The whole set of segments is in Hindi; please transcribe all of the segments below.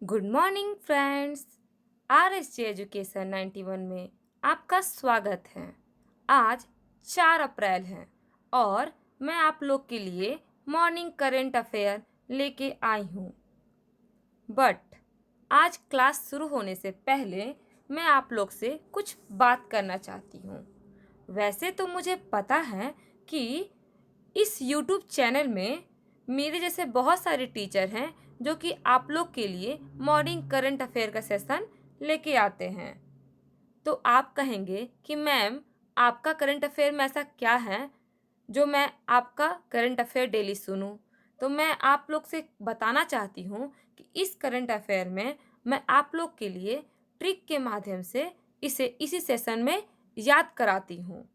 Good morning friends. RSG education 91 में आपका स्वागत है। आज 4 अप्रैल है और मैं आप लोग के लिए मॉर्निंग करंट अफेयर लेके आई हूँ। बट आज क्लास शुरू होने से पहले मैं आप लोग से कुछ बात करना चाहती हूँ। वैसे तो मुझे पता है कि इस YouTube चैनल में मेरे जैसे बहुत सारे टीचर हैं जो कि आप लोग के लिए मॉर्निंग करंट अफेयर का सेशन लेके आते हैं। तो आप कहेंगे कि मैम, आपका करंट अफेयर में ऐसा क्या है जो मैं आपका करंट अफेयर डेली सुनूं? तो मैं आप लोग से बताना चाहती हूँ कि इस करंट अफेयर में मैं आप लोग के लिए ट्रिक के माध्यम से इसे इसी सेशन में याद कराती हूँ।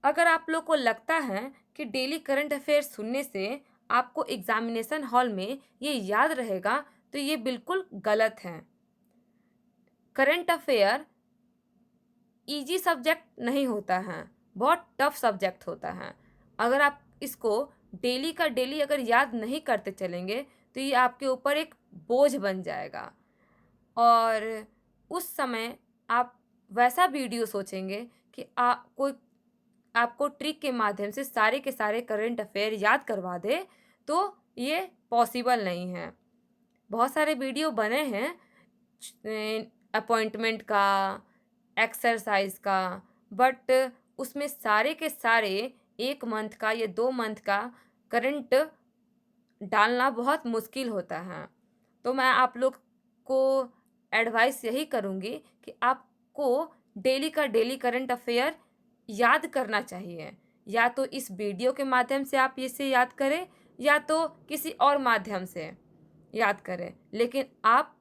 अगर आप लोग को लगता है कि डेली करंट अफेयर सुनने से आपको एग्जामिनेशन हॉल में ये याद रहेगा, तो ये बिल्कुल गलत है। करंट अफेयर इजी सब्जेक्ट नहीं होता है, बहुत टफ सब्जेक्ट होता है। अगर आप इसको डेली का डेली अगर याद नहीं करते चलेंगे तो ये आपके ऊपर एक बोझ बन जाएगा और उस समय आप वैसा वीडियो सोचेंगे कि कोई आपको ट्रिक के माध्यम से सारे के सारे करंट अफेयर याद करवा दे, तो ये पॉसिबल नहीं है। बहुत सारे वीडियो बने हैं अपॉइंटमेंट का, एक्सरसाइज का, बट उसमें सारे के सारे 1 मंथ का या 2 मंथ का करंट डालना बहुत मुश्किल होता है। तो मैं आप लोग को एडवाइस यही करूँगी कि आपको डेली का डेली करंट अफेयर याद करना चाहिए। या तो इस वीडियो के माध्यम से आप इसे याद करें या तो किसी और माध्यम से याद करें, लेकिन आप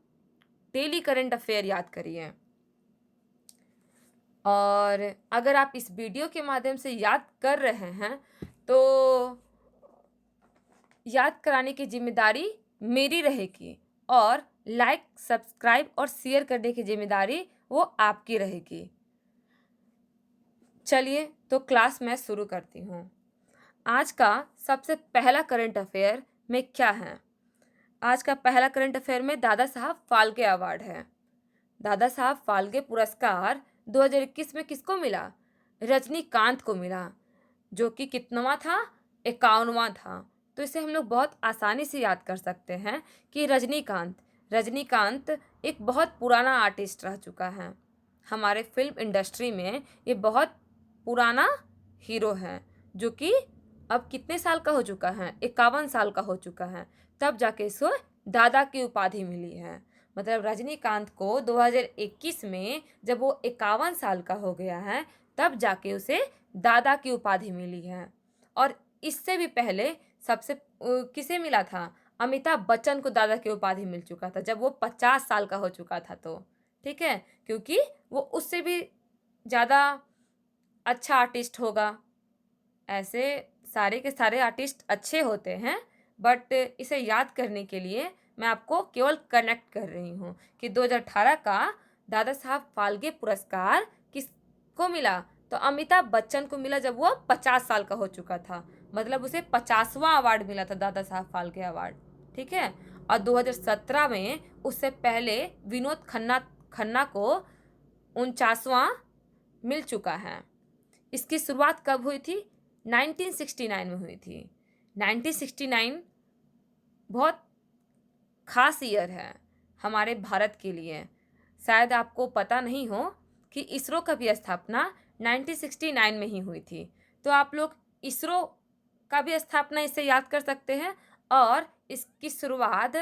डेली करंट अफेयर याद करिए। और अगर आप इस वीडियो के माध्यम से याद कर रहे हैं तो याद कराने की जिम्मेदारी मेरी रहेगी और लाइक, सब्सक्राइब और शेयर करने की जिम्मेदारी वो आपकी रहेगी। चलिए तो क्लास मैं शुरू करती हूँ। आज का सबसे पहला करंट अफेयर में क्या है? आज का पहला करंट अफेयर में दादा साहब फाल्के अवार्ड है। दादा साहब फाल्के पुरस्कार 2021 में किसको मिला? रजनीकांत को मिला, जो कि कितनवां था? 51वां था। तो इसे हम लोग बहुत आसानी से याद कर सकते हैं कि रजनीकांत एक बहुत पुराना आर्टिस्ट रह चुका है। हमारे फिल्म इंडस्ट्री में ये बहुत पुराना हीरो है, जो कि अब कितने साल का हो चुका है? 51 साल का हो चुका है। तब जाके इसको दादा की उपाधि मिली है। मतलब रजनीकांत को 2021 में जब वो 51 साल का हो गया है, तब जाके उसे दादा की उपाधि मिली है। और इससे भी पहले किसे मिला था? अमिताभ बच्चन को दादा की उपाधि मिल चुका था जब वो 50 साल का हो चुका था। तो ठीक है, क्योंकि वो उससे भी ज़्यादा अच्छा आर्टिस्ट होगा। ऐसे सारे के सारे आर्टिस्ट अच्छे होते हैं, बट इसे याद करने के लिए मैं आपको केवल कनेक्ट कर रही हूँ कि 2018 का दादा साहब फाल्के पुरस्कार किसको मिला? तो अमिताभ बच्चन को मिला जब वो 50 साल का हो चुका था। मतलब उसे 50वां अवार्ड मिला था, दादा साहब फाल्के अवार्ड। ठीक है। और 2017 में उससे पहले विनोद खन्ना को 49वां मिल चुका है। इसकी शुरुआत कब हुई थी? 1969 में हुई थी। 1969 बहुत खास ईयर है हमारे भारत के लिए। शायद आपको पता नहीं हो कि इसरो का भी स्थापना 1969 में ही हुई थी। तो आप लोग इसरो का भी स्थापना इससे याद कर सकते हैं और इसकी शुरुआत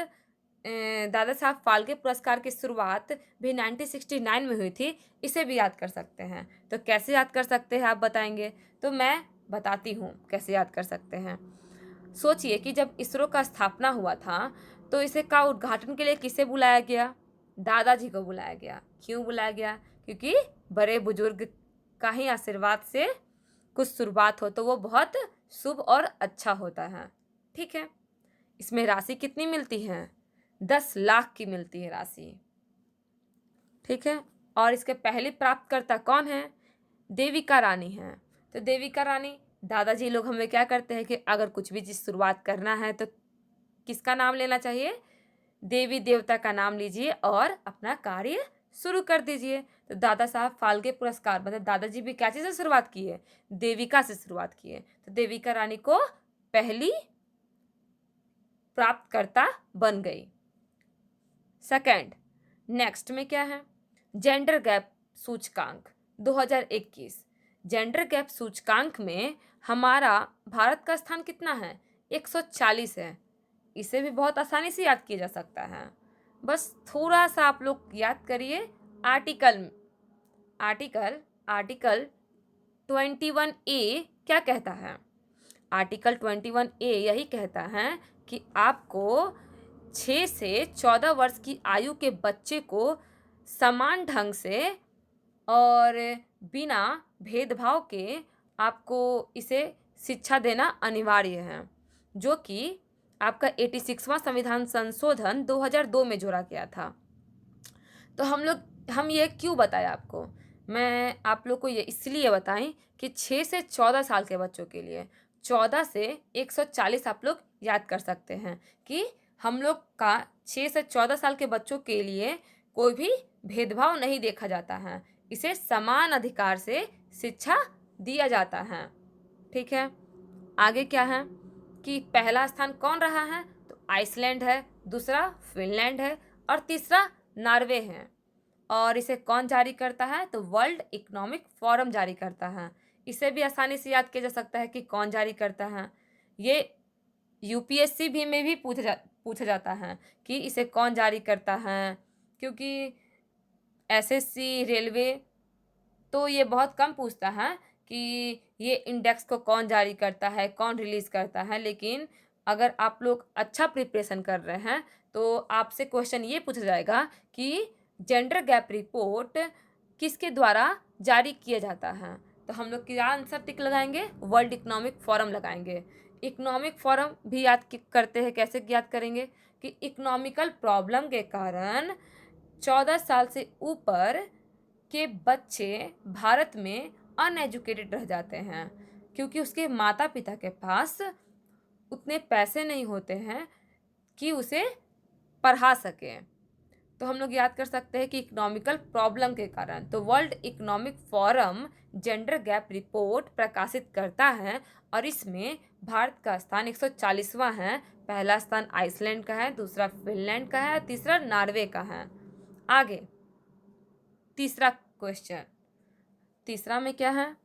दादा साहब फाल्के पुरस्कार की शुरुआत भी 1969 में हुई थी, इसे भी याद कर सकते हैं। तो कैसे याद कर सकते हैं आप बताएंगे? तो मैं बताती हूँ कैसे याद कर सकते हैं। सोचिए कि जब इसरो का स्थापना हुआ था तो इसे का उद्घाटन के लिए किसे बुलाया गया? दादाजी को बुलाया गया। क्यों बुलाया गया? क्योंकि बड़े बुजुर्ग का ही आशीर्वाद से कुछ शुरुआत हो तो वो बहुत शुभ और अच्छा होता है। ठीक है। इसमें राशि कितनी मिलती है? 10 लाख की मिलती है राशि। ठीक है। और इसके पहले प्राप्तकर्ता कौन है? देविका रानी है। तो देविका रानी, दादाजी लोग हमें क्या करते हैं कि अगर कुछ भी चीज़ शुरुआत करना है तो किसका नाम लेना चाहिए? देवी देवता का नाम लीजिए और अपना कार्य शुरू कर दीजिए। तो दादा साहब फाल्के पुरस्कार मतलब दादाजी भी क्या चीज़ से शुरुआत की है? देविका से शुरुआत की है। तो देविका रानी को पहली प्राप्तकर्ता बन गई। सेकंड, नेक्स्ट में क्या है? जेंडर गैप सूचकांक 2021। जेंडर गैप सूचकांक में हमारा भारत का स्थान कितना है? 140 है। इसे भी बहुत आसानी से याद किया जा सकता है। बस थोड़ा सा आप लोग याद करिए। आर्टिकल आर्टिकल आर्टिकल 21A क्या कहता है? आर्टिकल 21A यही कहता है कि आपको 6 से 14 वर्ष की आयु के बच्चे को समान ढंग से और बिना भेदभाव के आपको इसे शिक्षा देना अनिवार्य है, जो कि आपका 86वां संविधान संशोधन 2002 में जोड़ा गया था। तो हम ये क्यों बताएं आपको? मैं आप लोग को ये इसलिए बताएं कि 6 से 14 साल के बच्चों के लिए 14 से 140 आप लोग याद कर सकते हैं कि हम लोग का 6 से 14 साल के बच्चों के लिए कोई भी भेदभाव नहीं देखा जाता है। इसे समान अधिकार से शिक्षा दिया जाता है। ठीक है, आगे क्या है कि पहला स्थान कौन रहा है? तो आइसलैंड है, दूसरा फिनलैंड है और तीसरा नॉर्वे है। और इसे कौन जारी करता है? तो वर्ल्ड इकोनॉमिक फोरम जारी करता है। इसे भी आसानी से याद किया जा सकता है कि कौन जारी करता है। ये यूपीएससी भी में भी पूछा जाता है कि इसे कौन जारी करता है, क्योंकि एसएससी रेलवे तो ये बहुत कम पूछता है कि ये इंडेक्स को कौन जारी करता है, कौन रिलीज़ करता है। लेकिन अगर आप लोग अच्छा प्रिपरेशन कर रहे हैं तो आपसे क्वेश्चन ये पूछा जाएगा कि जेंडर गैप रिपोर्ट किसके द्वारा जारी किया जाता है? तो हम लोग क्या आंसर टिक लगाएंगे? वर्ल्ड इकोनॉमिक फोरम लगाएंगे। इकोनॉमिक फोरम भी करते हैं। कैसे याद करेंगे? कि इकोनॉमिकल प्रॉब्लम के कारण 14 साल से ऊपर के बच्चे भारत में अनएजुकेटेड रह जाते हैं, क्योंकि उसके माता पिता के पास उतने पैसे नहीं होते हैं कि उसे पढ़ा सकें। तो हम लोग याद कर सकते हैं कि इकोनॉमिकल प्रॉब्लम के कारण। तो world economic forum gender gap report प्रकाशित करता है और इसमें भारत का स्थान 140वां है। पहला स्थान आइसलैंड का है, दूसरा फिनलैंड का है, तीसरा नॉर्वे का है। आगे तीसरा क्वेश्चन, तीसरा में क्या है?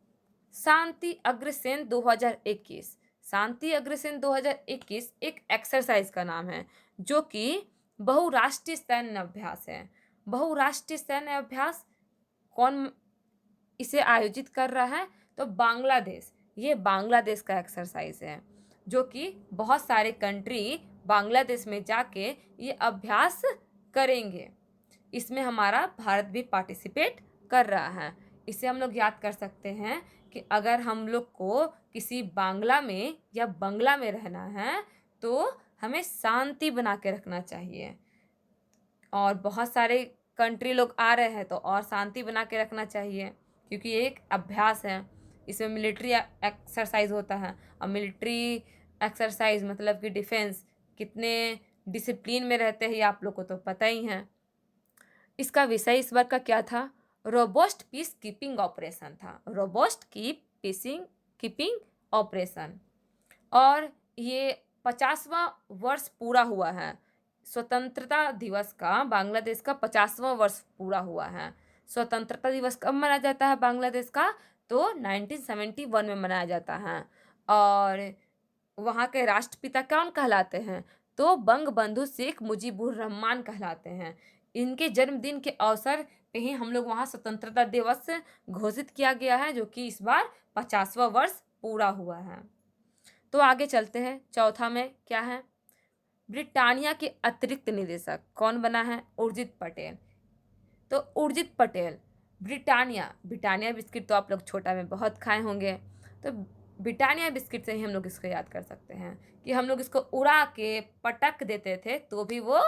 शांति अग्रसेन 2021। शांति अग्रसेन 2021 एक एक्सरसाइज का नाम है, जो कि बहुराष्ट्रीय सैन्य अभ्यास है। बहुराष्ट्रीय सैन्य अभ्यास कौन इसे आयोजित कर रहा है? तो बांग्लादेश। ये बांग्लादेश का एक्सरसाइज है, जो कि बहुत सारे कंट्री बांग्लादेश में जाके ये अभ्यास करेंगे। इसमें हमारा भारत भी पार्टिसिपेट कर रहा है। इसे हम लोग याद कर सकते हैं कि अगर हम लोग को किसी बांग्ला में या बंगला में रहना है तो हमें शांति बना के रखना चाहिए, और बहुत सारे कंट्री लोग आ रहे हैं तो और शांति बना के रखना चाहिए, क्योंकि ये एक अभ्यास है। इसमें मिलिट्री एक्सरसाइज होता है, और मिलिट्री एक्सरसाइज मतलब कि डिफेंस कितने डिसिप्लिन में रहते हैं ये आप लोग को तो पता ही है। इसका विषय इस बार का क्या था? रोबोस्ट पीस कीपिंग ऑपरेशन था। Robust keeping operation. और ये 50वां वर्ष पूरा हुआ है। स्वतंत्रता दिवस का बांग्लादेश का 50वां वर्ष पूरा हुआ है। स्वतंत्रता दिवस कब मनाया जाता है बांग्लादेश का? तो 1971 में मनाया जाता है। और वहाँ के राष्ट्रपिता कौन कहलाते हैं? तो बंग बंधु शेख मुजीबुर रहमान कहलाते हैं। इनके जन्मदिन के अवसर पे ही हम लोग वहाँ स्वतंत्रता दिवस घोषित किया गया है, जो कि इस बार 50वां वर्ष पूरा हुआ है। तो आगे चलते हैं। चौथा में क्या है? ब्रिटानिया के अतिरिक्त निदेशक कौन बना है? उर्जित पटेल। तो उर्जित पटेल ब्रिटानिया बिस्किट तो आप लोग छोटा में बहुत खाए होंगे, तो ब्रिटानिया बिस्किट से ही हम लोग इसको याद कर सकते हैं कि हम लोग इसको उड़ा के पटक देते थे तो भी वो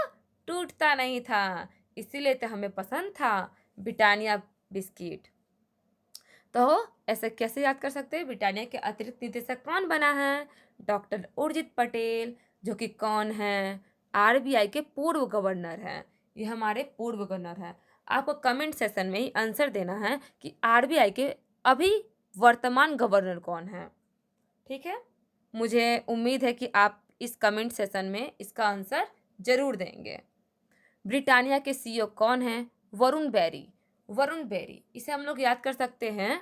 टूटता नहीं था, इसीलिए तो हमें पसंद था ब्रिटानिया बिस्किट। तो ऐसे कैसे याद कर सकते हैं? ब्रिटानिया के अतिरिक्त निदेशक कौन बना है? डॉक्टर उर्जित पटेल, जो कि कौन है? आरबीआई के पूर्व गवर्नर हैं। ये हमारे पूर्व गवर्नर हैं। आपको कमेंट सेशन में ही आंसर देना है कि आरबीआई के अभी वर्तमान गवर्नर कौन है। ठीक है, मुझे उम्मीद है कि आप इस कमेंट सेशन में इसका आंसर जरूर देंगे। ब्रिटानिया के सीईओ कौन हैं? वरुण बेरी। वरुण बेरी, इसे हम लोग याद कर सकते हैं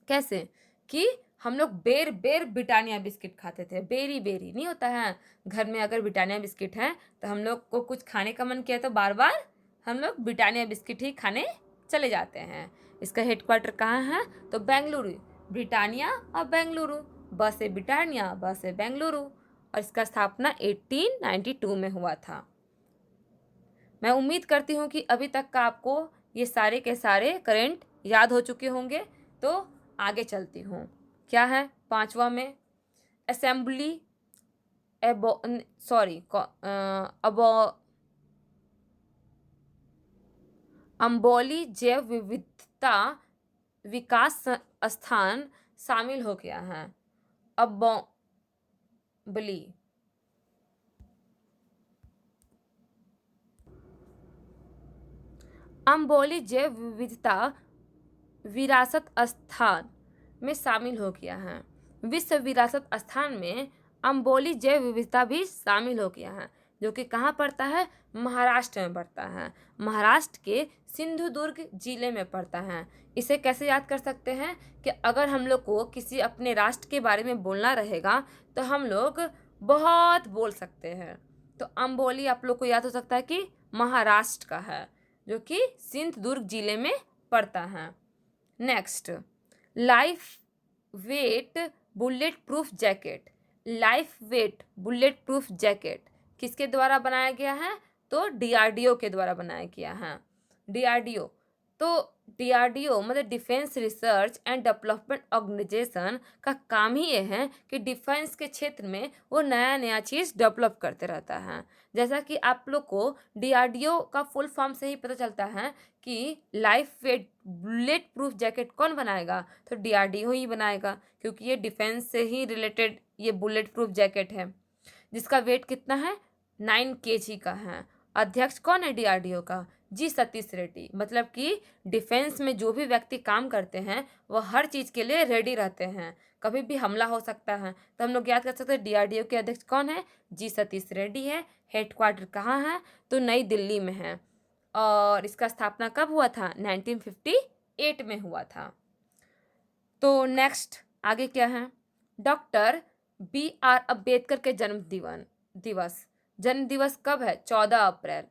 कैसे कि हम लोग बेर बेर ब्रिटानिया बिस्किट खाते थे। बेरी बेरी नहीं होता है, घर में अगर ब्रिटानिया बिस्किट है तो हम लोग को कुछ खाने का मन किया तो बार बार हम लोग ब्रिटानिया बिस्किट ही खाने चले जाते हैं। इसका हेडक्वार्टर कहाँ है? तो बेंगलुरु। ब्रिटानिया और बेंगलुरु, ब से ब्रिटानिया, ब से बेंगलुरु, और इसका स्थापना 1892 में हुआ था। मैं उम्मीद करती हूँ कि अभी तक का आपको ये सारे के सारे करंट याद हो चुके होंगे। तो आगे चलती हूँ। क्या है 5वां में? असेंबली अंबोली जैव विविधता विकास संस्थान शामिल हो गया है। अम्बोली अंबोली जैव विविधता विरासत स्थान में शामिल हो गया है। विश्व विरासत स्थान में अंबोली जैव विविधता भी शामिल हो गया है, जो कि कहाँ पड़ता है? महाराष्ट्र में पड़ता है। महाराष्ट्र के सिंधुदुर्ग जिले में पड़ता है। इसे कैसे याद कर सकते हैं कि अगर हम लोग को किसी अपने राष्ट्र के बारे में बोलना रहेगा तो हम लोग बहुत बोल सकते हैं। तो अंबोली आप लोग को याद हो सकता है कि महाराष्ट्र का है, जो कि सिंधुदुर्ग जिले में पड़ता है। Next, lightweight bulletproof jacket. Lightweight bulletproof jacket किसके द्वारा बनाया गया है? तो डीआरडीओ के द्वारा बनाया गया है। डीआरडीओ, तो डीआरडीओ मतलब defence research and development organisation का काम ही ये है कि डिफेंस के क्षेत्र में वो नया नया चीज़ डेवलप करते रहता है। जैसा कि आप लोग को डीआरडीओ का फुल फॉर्म से ही पता चलता है कि lightweight bulletproof jacket कौन बनाएगा? तो डीआरडीओ ही बनाएगा, क्योंकि ये डिफेंस से ही रिलेटेड ये बुलेट प्रूफ जैकेट है, जिसका वेट कितना है? 9 kg का है। अध्यक्ष कौन है डीआरडीओ का? जी सतीश रेड्डी। मतलब कि डिफेंस में जो भी व्यक्ति काम करते हैं वह हर चीज़ के लिए रेडी रहते हैं, कभी भी हमला हो सकता है। तो हम लोग याद कर सकते हैं डीआरडीओ के अध्यक्ष कौन है? जी सतीश रेड्डी है। हेडक्वार्टर कहाँ है? तो नई दिल्ली में है। और इसका स्थापना कब हुआ था? 1958 में हुआ था। तो नेक्स्ट आगे क्या है? डॉक्टर BR अम्बेडकर के जन्म दिवस कब है? 14 अप्रैल।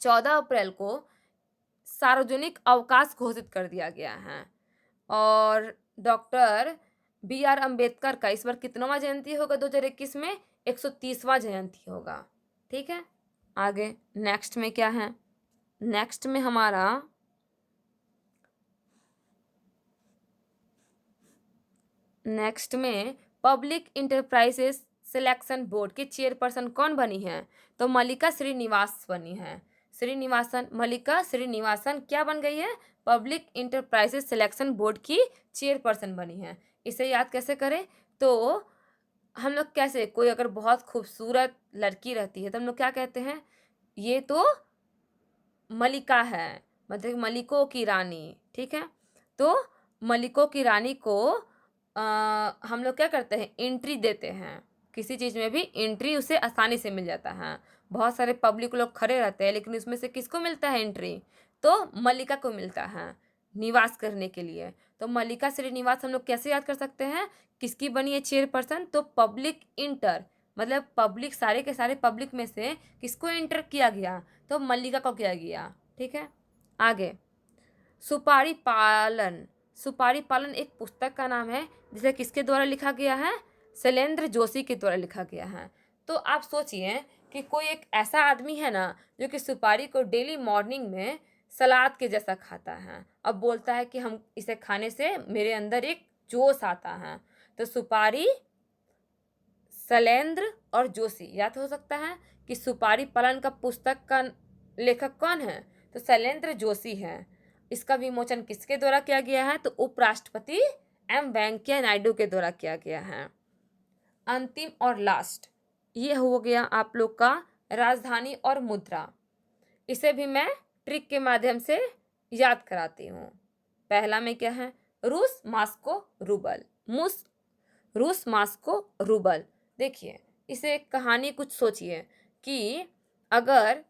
14 अप्रैल को सार्वजनिक अवकाश घोषित कर दिया गया है। और डॉक्टर BR अम्बेडकर का इस बार कितनवां जयंती होगा 2021 में? 130वां जयंती होगा। ठीक है, आगे नेक्स्ट में क्या है? नेक्स्ट में हमारा नेक्स्ट में पब्लिक इंटरप्राइजेस सिलेक्शन बोर्ड की चेयरपर्सन कौन बनी है? तो मल्लिका श्रीनिवास बनी है। मल्लिका श्रीनिवासन क्या बन गई है? पब्लिक इंटरप्राइजेस सिलेक्शन बोर्ड की चेयरपर्सन बनी है। इसे याद कैसे करें? तो हम लोग कैसे, कोई अगर बहुत खूबसूरत लड़की रहती है तो हम लोग क्या कहते हैं? ये तो मलिका है, मतलब मलिकों की रानी। ठीक है, तो मलिकों की रानी को हम लोग क्या करते हैं? एंट्री देते हैं। किसी चीज़ में भी एंट्री उसे आसानी से मिल जाता है। बहुत सारे पब्लिक लोग खड़े रहते हैं, लेकिन उसमें से किसको मिलता है एंट्री? तो मल्लिका को मिलता है निवास करने के लिए। तो मल्लिका श्रीनिवास हम लोग कैसे याद कर सकते हैं? किसकी बनी है चेयरपर्सन? तो पब्लिक इंटर, मतलब पब्लिक, सारे के सारे पब्लिक में से किसको इंटर किया गया? तो मल्लिका को किया गया। ठीक है, आगे सुपारी पालन एक पुस्तक का नाम है, जिसे किसके द्वारा लिखा गया है? शैलेंद्र जोशी के द्वारा लिखा गया है। तो आप सोचिए कि कोई एक ऐसा आदमी है ना जो कि सुपारी को डेली मॉर्निंग में सलाद के जैसा खाता है, अब बोलता है कि हम इसे खाने से मेरे अंदर एक जोश आता है। तो सुपारी, शैलेंद्र और जोशी, याद हो सकता है कि सुपारी पालन का पुस्तक का लेखक कौन है? तो शैलेंद्र जोशी है। इसका विमोचन किसके द्वारा किया गया है? तो उपराष्ट्रपति M वेंकैया नायडू के द्वारा किया गया है। अंतिम और लास्ट, ये हो गया आप लोग का राजधानी और मुद्रा। इसे भी मैं ट्रिक के माध्यम से याद कराती हूँ। पहला में क्या है, रूस, मास्को, रूबल। रूस, मास्को, रूबल। देखिए, इसे एक कहानी कुछ सोचिए कि अगर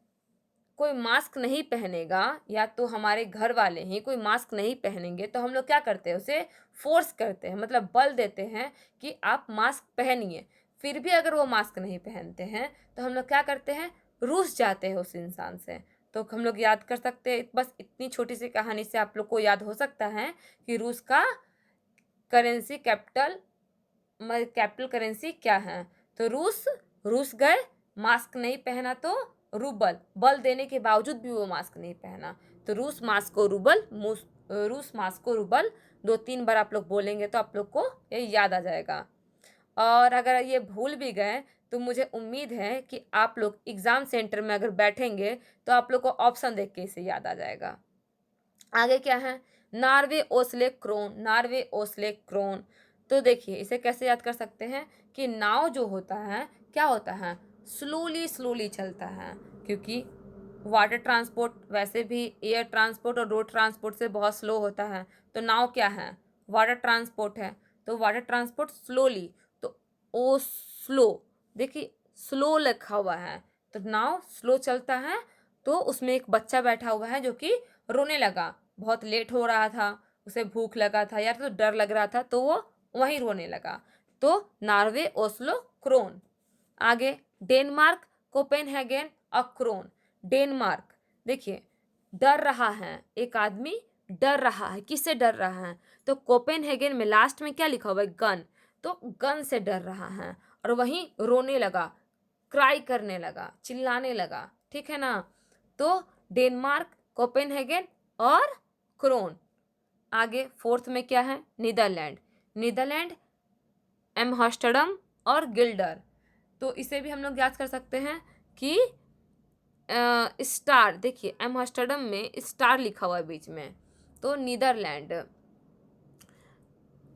कोई मास्क नहीं पहनेगा या तो हमारे घर वाले ही कोई मास्क नहीं पहनेंगे तो हम लोग क्या करते हैं, उसे फोर्स करते हैं, मतलब बल देते हैं कि आप मास्क पहनिए। फिर भी अगर वो मास्क नहीं पहनते हैं तो हम लोग क्या करते हैं, रूस जाते हैं उस इंसान से। तो हम लोग याद कर सकते हैं, बस इतनी छोटी सी कहानी से आप लोग को याद हो सकता है कि रूस का करेंसी कैपिटल करेंसी क्या है। तो रूस रूस गए, मास्क नहीं पहना, तो रूबल, बल देने के बावजूद भी वो मास्क नहीं पहना। तो रूस, मास्को, रूबल, रूस, मास्को, रूबल 2-3 बार आप लोग बोलेंगे तो आप लोग को ये याद आ जाएगा। और अगर ये भूल भी गए तो मुझे उम्मीद है कि आप लोग एग्ज़ाम सेंटर में अगर बैठेंगे तो आप लोग को ऑप्शन देख के इसे याद आ जाएगा। आगे क्या है, नार्वे, ओस्ले, क्रोन। नार्वे, ओस्ले, क्रोन। तो देखिए इसे कैसे याद कर सकते हैं कि नाव जो होता है क्या होता है, स्लोली स्लोली चलता है, क्योंकि वाटर ट्रांसपोर्ट वैसे भी एयर ट्रांसपोर्ट और रोड ट्रांसपोर्ट से बहुत स्लो होता है। तो नाव क्या है, वाटर ट्रांसपोर्ट है, तो वाटर ट्रांसपोर्ट स्लोली, तो ओ स्लो, देखिए स्लो लिखा हुआ है तो नाव स्लो चलता है। तो उसमें एक बच्चा बैठा हुआ है जो कि रोने लगा, बहुत लेट हो रहा था, उसे भूख लगा था या तो डर लग रहा था, तो वो वहीं रोने लगा। तो नार्वे, ओस्लो, क्रोन। आगे डेनमार्क, कोपेनहेगन और क्रोन। डेनमार्क, देखिए डर रहा है, एक आदमी डर रहा है, किससे डर रहा है, तो कोपेनहेगन में लास्ट में क्या लिखा हुआ है, गन, तो गन से डर रहा है। और वहीं रोने लगा, क्राई करने लगा, चिल्लाने लगा, ठीक है ना। तो डेनमार्क, कोपेनहेगन और क्रोन। आगे फोर्थ में क्या है, नीदरलैंड। नीदरलैंड, एम्स्टर्डम और गिल्डर। तो इसे भी हम लोग याद कर सकते हैं कि स्टार, देखिए एम्स्टर्डम में स्टार लिखा हुआ है बीच में। तो नीदरलैंड,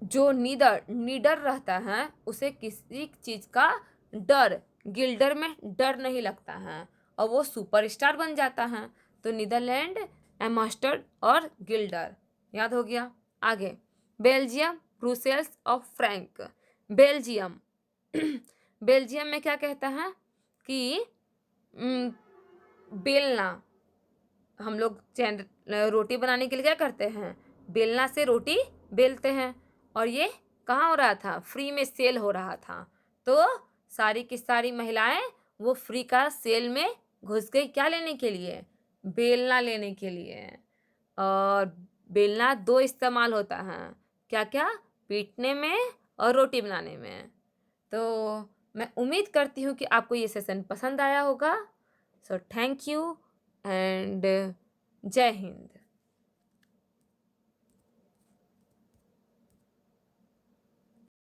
जो नीडर रहता है उसे किसी चीज का डर, गिल्डर में डर नहीं लगता है और वो सुपरस्टार बन जाता है। तो नीदरलैंड, एम्स्टर्ड और गिल्डर याद हो गया। आगे बेल्जियम, ब्रुसेल्स और फ्रैंक। बेल्जियम बेल्जियम में क्या कहता है कि उम, बेलना, हम लोग रोटी बनाने के लिए क्या करते हैं, बेलना से रोटी बेलते हैं। और ये कहाँ हो रहा था, फ्री में सेल हो रहा था। तो सारी की सारी महिलाएं वो फ्री का सेल में घुस गई, क्या लेने के लिए, बेलना लेने के लिए। और बेलना दो इस्तेमाल होता है, क्या क्या, पीटने में और रोटी बनाने में। तो मैं उम्मीद करती हूँ कि आपको ये सेशन पसंद आया होगा। सो थैंक यू एंड जय हिंद।